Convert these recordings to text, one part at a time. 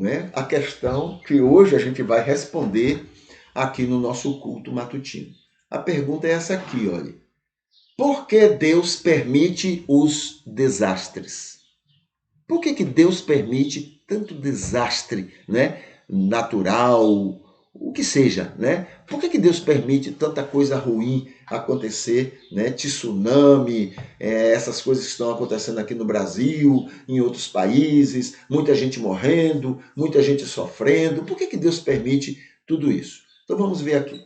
não é? A questão que hoje a gente vai responder aqui no nosso culto matutino. A pergunta é essa aqui, olha. Por que Deus permite os desastres? Por que Deus permite tanto desastre, né? Natural, o que seja, né? Por que Deus permite tanta coisa ruim acontecer, né? Tsunami, essas coisas que estão acontecendo aqui no Brasil, em outros países, muita gente morrendo, muita gente sofrendo. Por que Deus permite tudo isso? Então vamos ver aqui.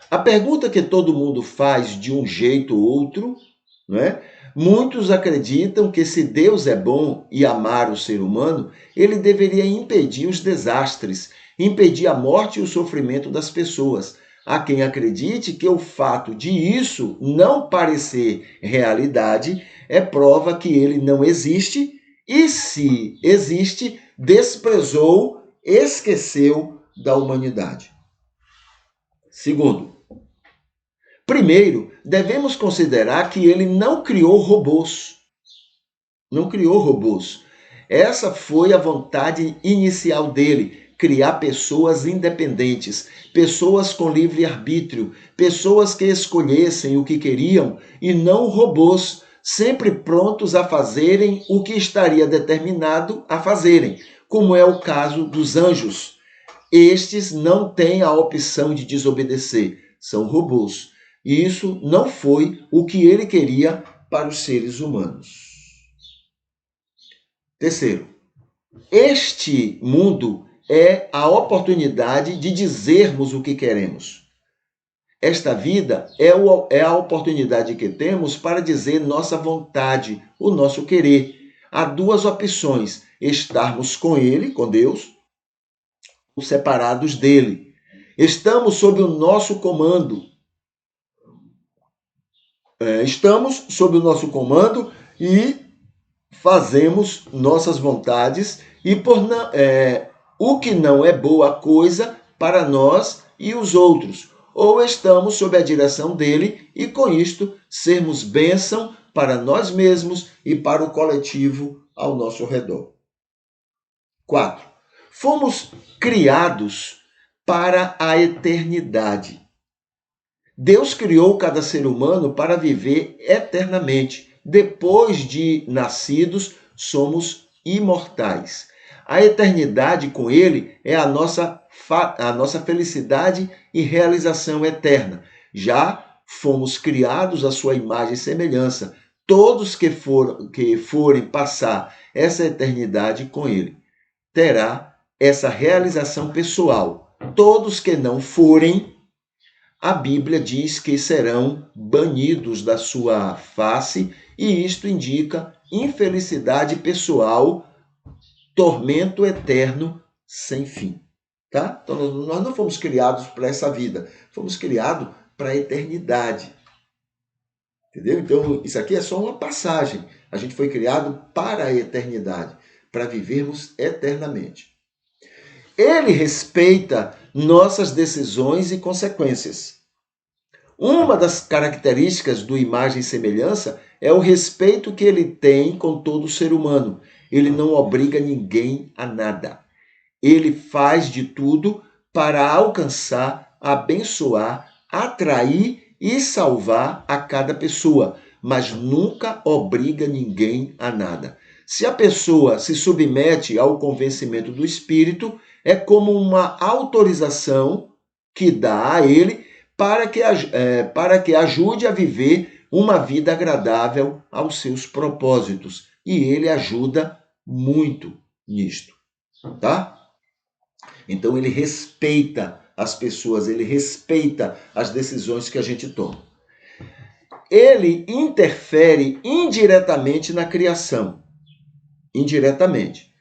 A pergunta que todo mundo faz de um jeito ou outro, né? Muitos acreditam que se Deus é bom e amar o ser humano, ele deveria impedir os desastres, impedir a morte e o sofrimento das pessoas. Há quem acredite que o fato de isso não parecer realidade é prova que ele não existe e, se existe, desprezou, esqueceu da humanidade. Segundo, primeiro, devemos considerar que ele não criou robôs. Não criou robôs. Essa foi a vontade inicial dele, criar pessoas independentes, pessoas com livre-arbítrio, pessoas que escolhessem o que queriam e não robôs, sempre prontos a fazerem o que estaria determinado a fazerem, como é o caso dos anjos. Estes não têm a opção de desobedecer, são robôs. E isso não foi o que ele queria para os seres humanos. Terceiro, este mundo é a oportunidade de dizermos o que queremos. Esta vida é a oportunidade que temos para dizer nossa vontade, o nosso querer. Há duas opções: estarmos com ele, com Deus, ou separados dele. Estamos sob o nosso comando. Estamos sob o nosso comando e fazemos nossas vontades e o que não é boa coisa para nós e os outros. Ou estamos sob a direção dele e com isto sermos bênção para nós mesmos e para o coletivo ao nosso redor. 4. Fomos criados para a eternidade. Deus criou cada ser humano para viver eternamente. Depois de nascidos, somos imortais. A eternidade com Ele é a nossa felicidade e realização eterna. Já fomos criados à sua imagem e semelhança. Todos que forem passar essa eternidade com Ele terá essa realização pessoal. Todos que não forem, a Bíblia diz que serão banidos da sua face e isto indica infelicidade pessoal, tormento eterno sem fim. Tá? Então nós não fomos criados para essa vida, fomos criados para a eternidade. Entendeu? Então isso aqui é só uma passagem. A gente foi criado para a eternidade, para vivermos eternamente. Ele respeita nossas decisões e consequências. Uma das características do imagem e semelhança é o respeito que ele tem com todo ser humano. Ele não obriga ninguém a nada. Ele faz de tudo para alcançar, abençoar, atrair e salvar a cada pessoa, mas nunca obriga ninguém a nada. Se a pessoa se submete ao convencimento do Espírito, é como uma autorização que dá a ele para que ajude a viver uma vida agradável aos seus propósitos. E ele ajuda muito nisto, tá? Então ele respeita as pessoas, ele respeita as decisões que a gente toma. Ele interfere indiretamente na criação. Indiretamente.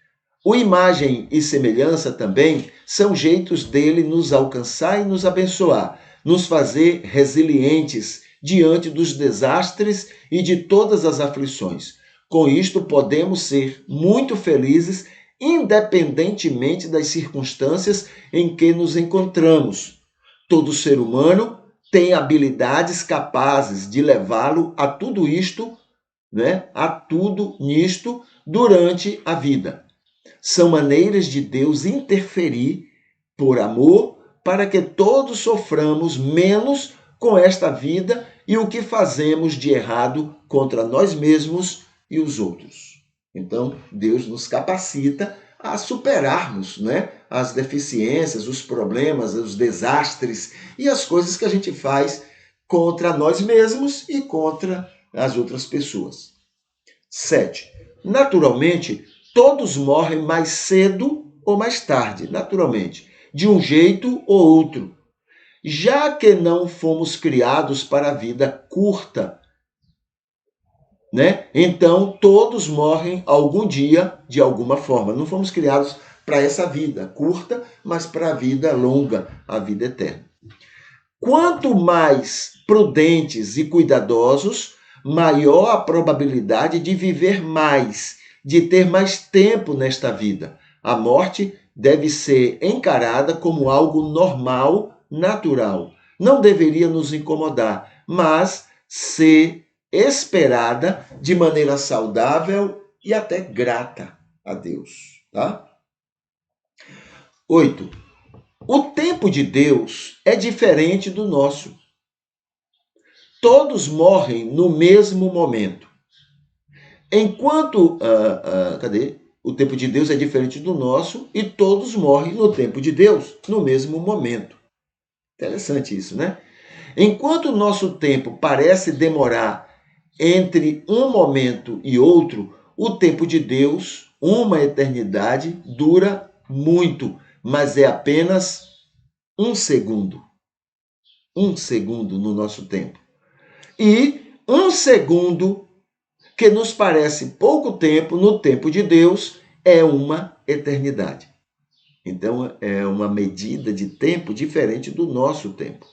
O imagem e semelhança também são jeitos dele nos alcançar e nos abençoar, nos fazer resilientes diante dos desastres e de todas as aflições. Com isto, podemos ser muito felizes, independentemente das circunstâncias em que nos encontramos. Todo ser humano tem habilidades capazes de levá-lo a tudo isto, né? A tudo nisto durante a vida. são maneiras de Deus interferir por amor para que todos soframos menos com esta vida e o que fazemos de errado contra nós mesmos e os outros. Então, Deus nos capacita a superarmos, né, as deficiências, os problemas, os desastres e as coisas que a gente faz contra nós mesmos e contra as outras pessoas. 7. Naturalmente, todos morrem mais cedo ou mais tarde, naturalmente, de um jeito ou outro. Já que não fomos criados para a vida curta, né? Então todos morrem algum dia de alguma forma. Não fomos criados para essa vida curta, mas para a vida longa, a vida eterna. Quanto mais prudentes e cuidadosos, maior a probabilidade de viver mais, de ter mais tempo nesta vida. A morte deve ser encarada como algo normal, natural. Não deveria nos incomodar, mas ser esperada de maneira saudável e até grata a Deus, tá? 8. O tempo de Deus é diferente do nosso. Todos morrem no mesmo momento. Enquanto o tempo de Deus é diferente do nosso e todos morrem no tempo de Deus, no mesmo momento. Interessante isso, né? Enquanto o nosso tempo parece demorar entre um momento e outro, o tempo de Deus, uma eternidade, dura muito, mas é apenas um segundo. Um segundo no nosso tempo. E um segundo que nos parece pouco tempo, no tempo de Deus, é uma eternidade. Então, é uma medida de tempo diferente do nosso tempo.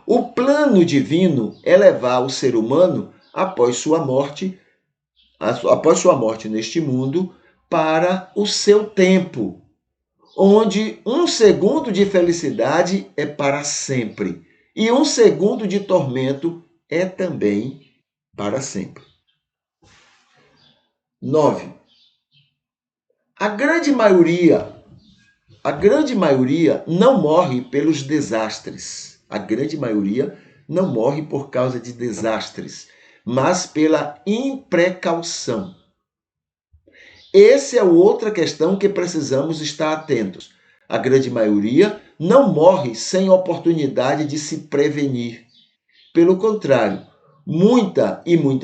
O plano divino é levar o ser humano, após sua morte neste mundo, para o seu tempo, onde um segundo de felicidade é para sempre e um segundo de tormento é também para sempre. 9. A grande maioria não morre pelos desastres. A grande maioria não morre por causa de desastres, mas pela imprecaução. Essa é outra questão que precisamos estar atentos. A grande maioria não morre sem oportunidade de se prevenir. Pelo contrário, muita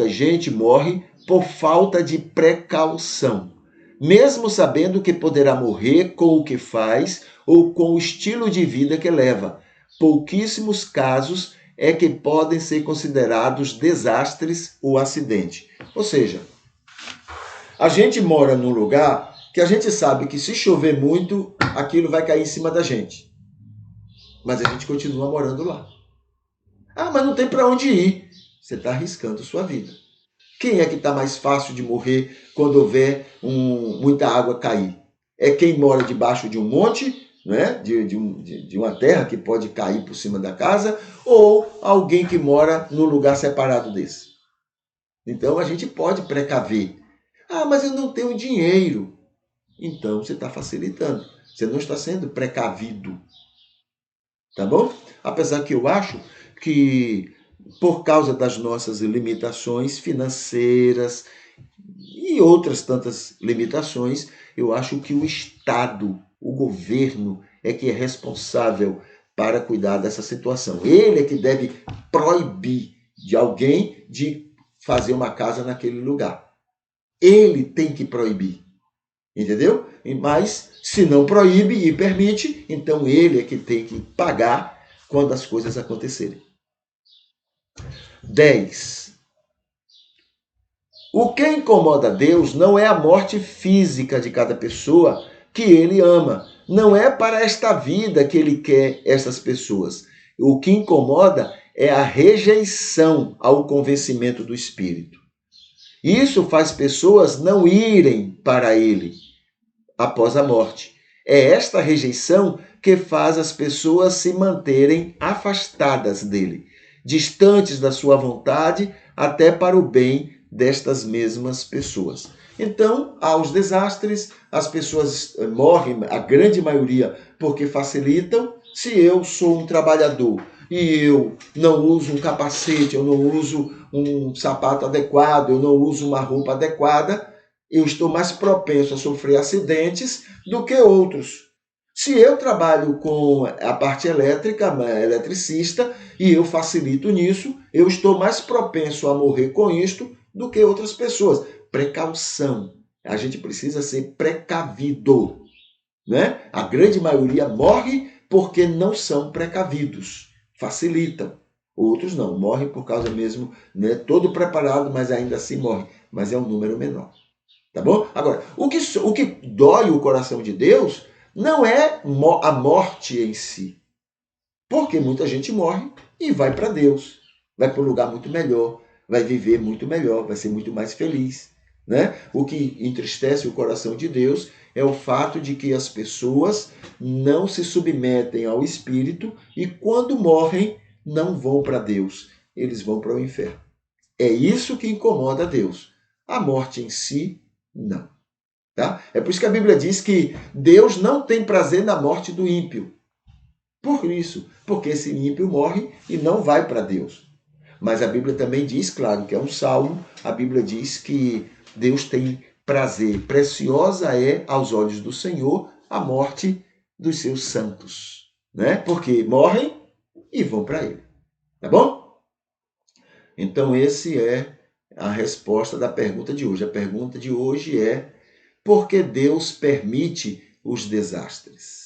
gente morre por falta de precaução, mesmo sabendo que poderá morrer com o que faz ou com o estilo de vida que leva. Pouquíssimos casos é que podem ser considerados desastres ou acidente. Ou seja, a gente mora num lugar que a gente sabe que se chover muito, aquilo vai cair em cima da gente. Mas a gente continua morando lá. Ah, mas não tem para onde ir. Você está arriscando sua vida. Quem é que está mais fácil de morrer quando houver muita água cair? É quem mora debaixo de um monte, né? de uma terra que pode cair por cima da casa, ou alguém que mora num lugar separado desse. Então a gente pode precaver. Ah, mas eu não tenho dinheiro. Então você está facilitando. Você não está sendo precavido. Tá bom? Apesar que eu acho que, por causa das nossas limitações financeiras e outras tantas limitações, eu acho que o Estado, o governo, é que é responsável para cuidar dessa situação. Ele é que deve proibir de alguém de fazer uma casa naquele lugar. Ele tem que proibir. Entendeu? Mas, se não proíbe e permite, então ele é que tem que pagar quando as coisas acontecerem. 10. O que incomoda Deus não é a morte física de cada pessoa que ele ama. Não é para esta vida que ele quer essas pessoas. O que incomoda é a rejeição ao convencimento do Espírito. Isso faz pessoas não irem para ele após a morte. É esta rejeição que faz as pessoas se manterem afastadas dele, distantes da sua vontade, até para o bem destas mesmas pessoas. Então, há os desastres, as pessoas morrem, a grande maioria, porque facilitam. Se eu sou um trabalhador e eu não uso um capacete, eu não uso um sapato adequado, eu não uso uma roupa adequada, eu estou mais propenso a sofrer acidentes do que outros. Se eu trabalho com a parte elétrica, eletricista, e eu facilito nisso, eu estou mais propenso a morrer com isto do que outras pessoas. Precaução. A gente precisa ser precavido, né? A grande maioria morre porque não são precavidos, facilitam. Outros não, morrem por causa mesmo, né? Todo preparado, mas ainda assim morre. Mas é um número menor. Tá bom? Agora, o que dói o coração de Deus não é a morte em si. Porque muita gente morre e vai para Deus. Vai para um lugar muito melhor, vai viver muito melhor, vai ser muito mais feliz. Né? O que entristece o coração de Deus é o fato de que as pessoas não se submetem ao Espírito e quando morrem não vão para Deus, eles vão para o inferno. É isso que incomoda Deus. A morte em si, não. Tá? É por isso que a Bíblia diz que Deus não tem prazer na morte do ímpio. Por isso, porque esse ímpio morre e não vai para Deus. Mas a Bíblia também diz, claro que é um salmo, a Bíblia diz que Deus tem prazer. Preciosa é aos olhos do Senhor a morte dos seus santos. Né? Porque morrem e vão para Ele. Tá bom? Então, esse é a resposta da pergunta de hoje. A pergunta de hoje é: por que Deus permite os desastres?